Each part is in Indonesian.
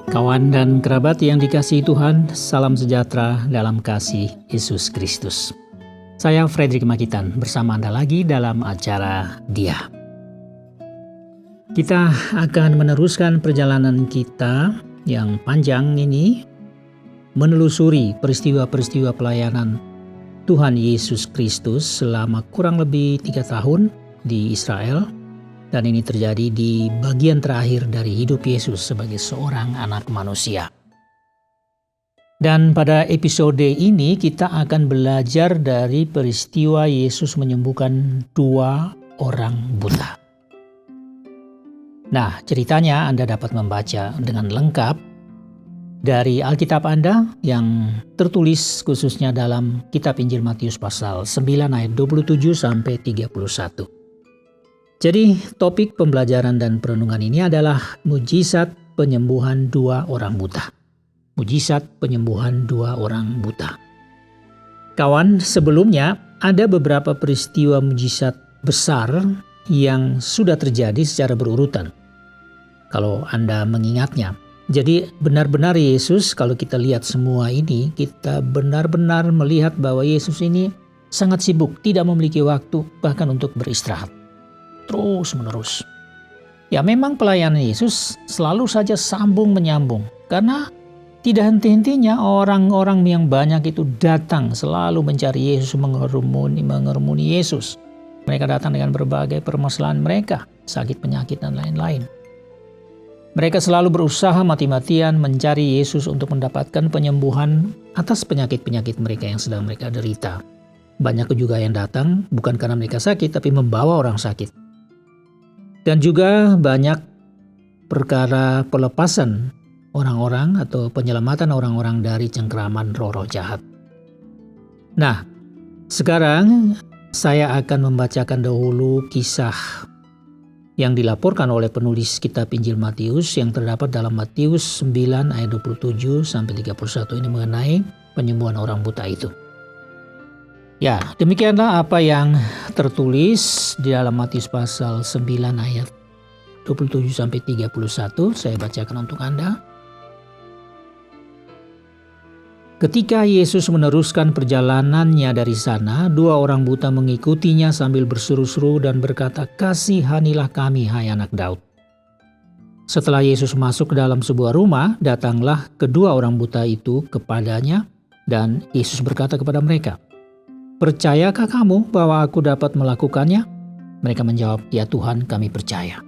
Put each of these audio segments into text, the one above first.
Kawan dan kerabat yang dikasihi Tuhan, salam sejahtera dalam kasih Yesus Kristus. Saya Fredrik Makitan bersama Anda lagi dalam acara Dia. Kita akan meneruskan perjalanan kita yang panjang ini, menelusuri peristiwa-peristiwa pelayanan Tuhan Yesus Kristus selama kurang lebih 3 tahun di Israel. Dan ini terjadi di bagian terakhir dari hidup Yesus sebagai seorang anak manusia. Dan pada episode ini kita akan belajar dari peristiwa Yesus menyembuhkan 2 orang buta. Nah, ceritanya Anda dapat membaca dengan lengkap dari Alkitab Anda yang tertulis khususnya dalam Kitab Injil Matius pasal 9 ayat 27 sampai 31. Jadi topik pembelajaran dan perenungan ini adalah mujizat penyembuhan 2 orang buta. Mujizat penyembuhan 2 orang buta. Kawan, sebelumnya ada beberapa peristiwa mujizat besar yang sudah terjadi secara berurutan. Kalau Anda mengingatnya. Jadi benar-benar Yesus, kalau kita lihat semua ini, kita benar-benar melihat bahwa Yesus ini sangat sibuk, tidak memiliki waktu bahkan untuk beristirahat. Terus menerus. Ya memang pelayanan Yesus selalu saja sambung menyambung. Karena tidak henti-hentinya orang-orang yang banyak itu datang selalu mencari Yesus, mengerumuni Yesus. Mereka datang dengan berbagai permasalahan mereka, sakit, penyakit, dan lain-lain. Mereka selalu berusaha mati-matian mencari Yesus untuk mendapatkan penyembuhan atas penyakit-penyakit mereka yang sedang mereka derita. Banyak juga yang datang bukan karena mereka sakit, tapi membawa orang sakit. Dan juga banyak perkara pelepasan orang-orang atau penyelamatan orang-orang dari cengkraman roh-roh jahat. Nah, sekarang saya akan membacakan dahulu kisah yang dilaporkan oleh penulis kitab Injil Matius yang terdapat dalam Matius 9 ayat 27 sampai 31 ini mengenai penyembuhan orang buta itu. Ya, demikianlah apa yang tertulis di dalam Matius pasal 9 ayat 27 sampai 31. Saya bacakan untuk Anda. Ketika Yesus meneruskan perjalanannya dari sana, 2 orang buta mengikutinya sambil berseru-seru dan berkata, "Kasihanilah kami, hai anak Daud." Setelah Yesus masuk ke dalam sebuah rumah, datanglah kedua orang buta itu kepadanya dan Yesus berkata kepada mereka, "Percayakah kamu bahwa aku dapat melakukannya?" Mereka menjawab, "Ya Tuhan, kami percaya."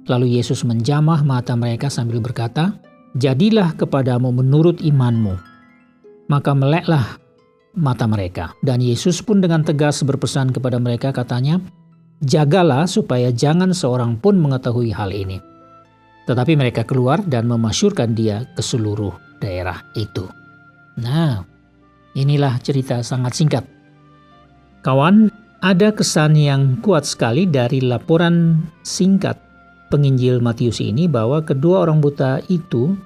Lalu Yesus menjamah mata mereka sambil berkata, "Jadilah kepadamu menurut imanmu." Maka meleklah mata mereka. Dan Yesus pun dengan tegas berpesan kepada mereka, katanya, "Jagalah supaya jangan seorang pun mengetahui hal ini." Tetapi mereka keluar dan memasyurkan dia ke seluruh daerah itu. Nah, inilah cerita sangat singkat. Kawan, ada kesan yang kuat sekali dari laporan singkat penginjil Matius ini bahwa kedua orang buta itu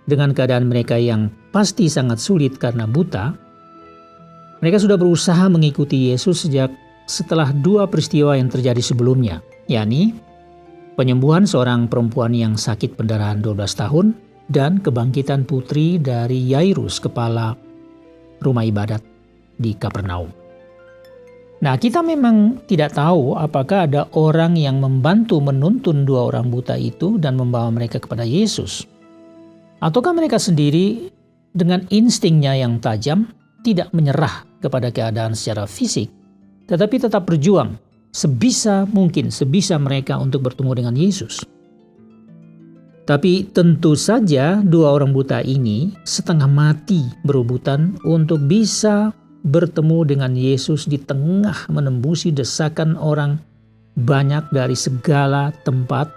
dengan keadaan mereka yang pasti sangat sulit karena buta, mereka sudah berusaha mengikuti Yesus setelah 2 peristiwa yang terjadi sebelumnya, yakni penyembuhan seorang perempuan yang sakit pendarahan 12 tahun dan kebangkitan putri dari Yairus, kepala rumah ibadat di Kapernaum. Nah, kita memang tidak tahu apakah ada orang yang membantu menuntun 2 orang buta itu dan membawa mereka kepada Yesus. Ataukah mereka sendiri dengan instingnya yang tajam tidak menyerah kepada keadaan secara fisik, tetapi tetap berjuang sebisa mungkin, sebisa mereka untuk bertemu dengan Yesus. Tapi tentu saja 2 orang buta ini setengah mati berebutan untuk bisa bertemu dengan Yesus di tengah menembusi desakan orang banyak dari segala tempat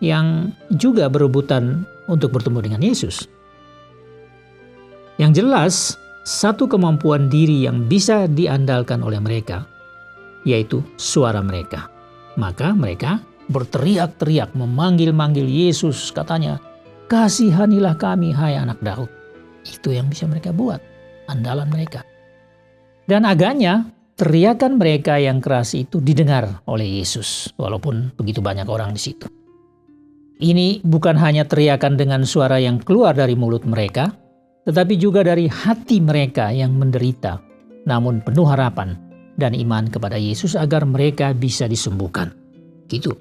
yang juga berebutan untuk bertemu dengan Yesus. Yang jelas, satu kemampuan diri yang bisa diandalkan oleh mereka, yaitu suara mereka. Maka mereka berteriak-teriak memanggil-manggil Yesus, katanya, "Kasihanilah kami, hai anak Daud." Itu yang bisa mereka buat, andalan mereka. Dan agaknya teriakan mereka yang keras itu didengar oleh Yesus, walaupun begitu banyak orang di situ. Ini bukan hanya teriakan dengan suara yang keluar dari mulut mereka, tetapi juga dari hati mereka yang menderita, namun penuh harapan dan iman kepada Yesus agar mereka bisa disembuhkan. Gitu.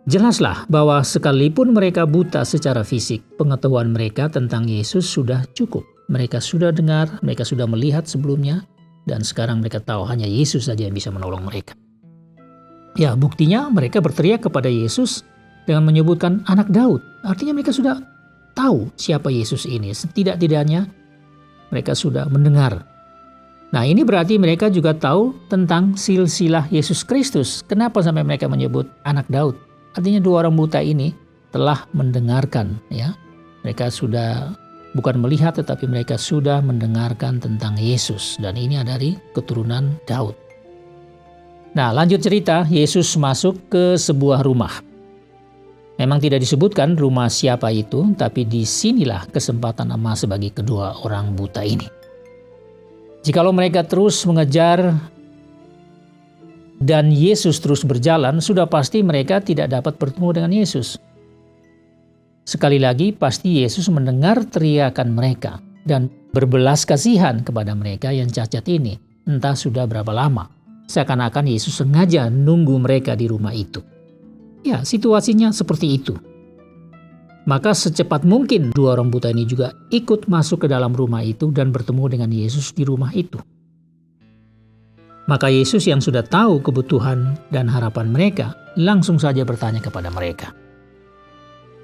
Jelaslah bahwa sekalipun mereka buta secara fisik, pengetahuan mereka tentang Yesus sudah cukup. Mereka sudah dengar, mereka sudah melihat sebelumnya, dan sekarang mereka tahu hanya Yesus saja yang bisa menolong mereka. Ya, buktinya mereka berteriak kepada Yesus dengan menyebutkan anak Daud. Artinya mereka sudah tahu siapa Yesus ini. Setidak-tidaknya mereka sudah mendengar. Nah, ini berarti mereka juga tahu tentang silsilah Yesus Kristus. Kenapa sampai mereka menyebut anak Daud? Artinya dua orang buta ini telah mendengarkan, ya. Mereka sudah bukan melihat, tetapi mereka sudah mendengarkan tentang Yesus. Dan ini ada dari keturunan Daud. Nah, lanjut cerita, Yesus masuk ke sebuah rumah. Memang tidak disebutkan rumah siapa itu, tapi disinilah kesempatan emas bagi kedua orang buta ini. Jikalau mereka terus mengejar dan Yesus terus berjalan, sudah pasti mereka tidak dapat bertemu dengan Yesus. Sekali lagi, pasti Yesus mendengar teriakan mereka dan berbelas kasihan kepada mereka yang cacat ini. Entah sudah berapa lama. Seakan-akan Yesus sengaja nunggu mereka di rumah itu. Ya, situasinya seperti itu. Maka secepat mungkin dua orang buta ini juga ikut masuk ke dalam rumah itu dan bertemu dengan Yesus di rumah itu. Maka Yesus yang sudah tahu kebutuhan dan harapan mereka langsung saja bertanya kepada mereka,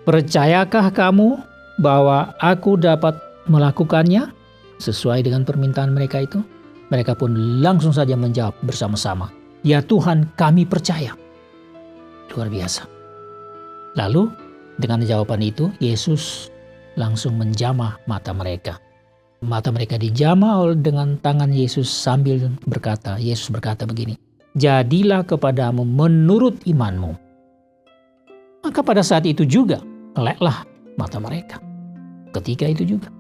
"Percayakah kamu bahwa aku dapat melakukannya?" Sesuai dengan permintaan mereka itu, mereka pun langsung saja menjawab bersama-sama, "Ya Tuhan, kami percaya." Luar biasa. Lalu dengan jawaban itu, Yesus langsung menjamah mata mereka. Mata mereka dijamah dengan tangan Yesus sambil berkata, Yesus berkata begini, "Jadilah kepadamu menurut imanmu." Maka pada saat itu juga, meleklah mata mereka. Ketika itu juga.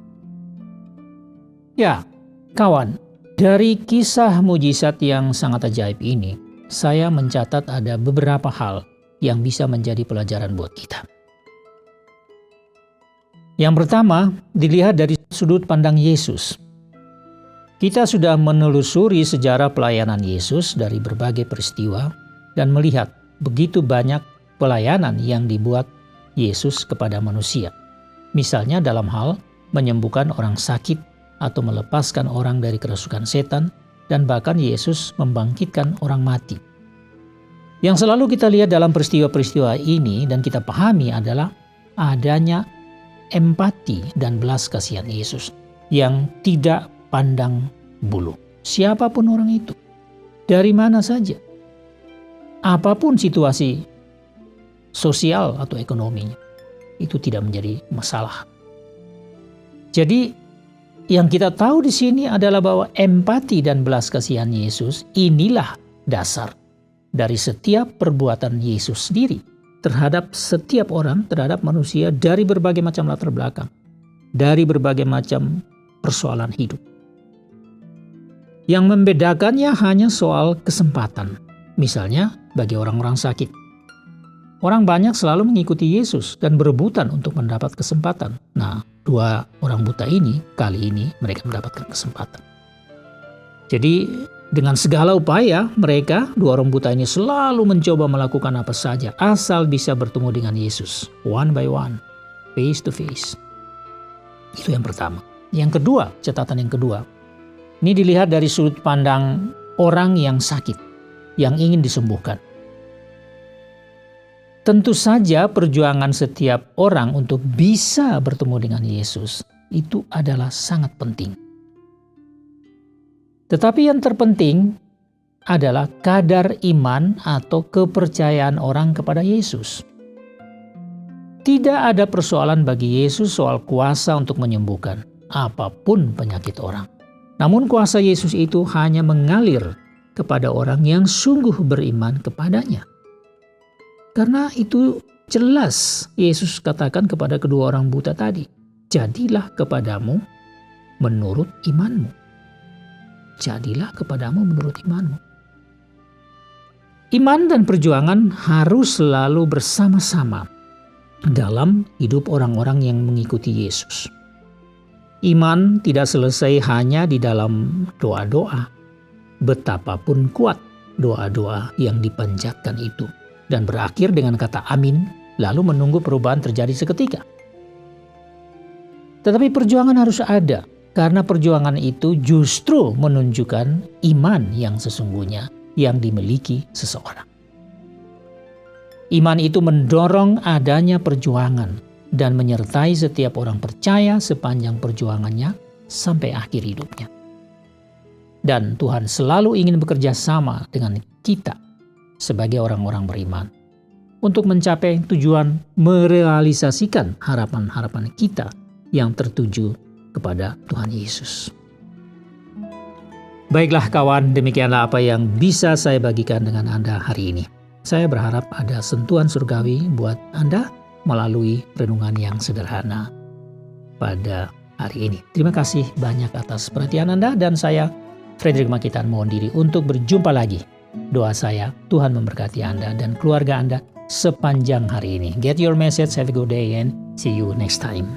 Ya, kawan, dari kisah mujizat yang sangat ajaib ini, saya mencatat ada beberapa hal yang bisa menjadi pelajaran buat kita. Yang pertama, dilihat dari sudut pandang Yesus. Kita sudah menelusuri sejarah pelayanan Yesus dari berbagai peristiwa dan melihat begitu banyak pelayanan yang dibuat Yesus kepada manusia. Misalnya dalam hal menyembuhkan orang sakit atau melepaskan orang dari kerasukan setan, dan bahkan Yesus membangkitkan orang mati. Yang selalu kita lihat dalam peristiwa-peristiwa ini dan kita pahami adalah adanya empati dan belas kasihan Yesus yang tidak pandang bulu. Siapapun orang itu, dari mana saja, apapun situasi sosial atau ekonominya, itu tidak menjadi masalah. Jadi yang kita tahu di sini adalah bahwa empati dan belas kasihan Yesus inilah dasar dari setiap perbuatan Yesus sendiri terhadap setiap orang, terhadap manusia dari berbagai macam latar belakang, dari berbagai macam persoalan hidup. Yang membedakannya hanya soal kesempatan. Misalnya bagi orang-orang sakit. Orang banyak selalu mengikuti Yesus dan berebutan untuk mendapat kesempatan. Nah, dua orang buta ini, kali ini mereka mendapatkan kesempatan. Jadi dengan segala upaya mereka, dua orang buta ini selalu mencoba melakukan apa saja asal bisa bertemu dengan Yesus. One by one, face to face. Itu yang pertama. Yang kedua, catatan yang kedua. Ini dilihat dari sudut pandang orang yang sakit, yang ingin disembuhkan. Tentu saja perjuangan setiap orang untuk bisa bertemu dengan Yesus itu adalah sangat penting. Tetapi yang terpenting adalah kadar iman atau kepercayaan orang kepada Yesus. Tidak ada persoalan bagi Yesus soal kuasa untuk menyembuhkan apapun penyakit orang. Namun kuasa Yesus itu hanya mengalir kepada orang yang sungguh beriman kepadanya. Karena itu jelas Yesus katakan kepada kedua orang buta tadi, "Jadilah kepadamu menurut imanmu." Jadilah kepadamu menurut imanmu. Iman dan perjuangan harus selalu bersama-sama dalam hidup orang-orang yang mengikuti Yesus. Iman tidak selesai hanya di dalam doa-doa. Betapapun kuat doa-doa yang dipanjatkan itu, dan berakhir dengan kata amin, lalu menunggu perubahan terjadi seketika. Tetapi perjuangan harus ada, karena perjuangan itu justru menunjukkan iman yang sesungguhnya yang dimiliki seseorang. Iman itu mendorong adanya perjuangan dan menyertai setiap orang percaya sepanjang perjuangannya sampai akhir hidupnya. Dan Tuhan selalu ingin bekerja sama dengan kita sebagai orang-orang beriman untuk mencapai tujuan merealisasikan harapan-harapan kita yang tertuju kepada Tuhan Yesus. Baiklah kawan, demikianlah apa yang bisa saya bagikan dengan Anda hari ini. Saya berharap ada sentuhan surgawi buat Anda melalui renungan yang sederhana pada hari ini. Terima kasih banyak atas perhatian Anda, dan saya, Frederick Makitan, mohon diri untuk berjumpa lagi. Doa saya, Tuhan memberkati Anda dan keluarga Anda sepanjang hari ini. Get your message, have a good day, and see you next time.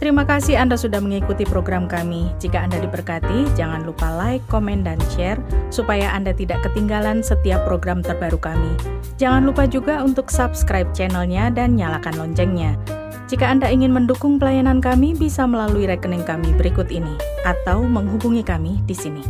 Terima kasih Anda sudah mengikuti program kami. Jika Anda diberkati, jangan lupa like, komen, dan share supaya Anda tidak ketinggalan setiap program terbaru kami. Jangan lupa juga untuk subscribe channelnya dan nyalakan loncengnya. Jika Anda ingin mendukung pelayanan kami, bisa melalui rekening kami berikut ini atau menghubungi kami di sini.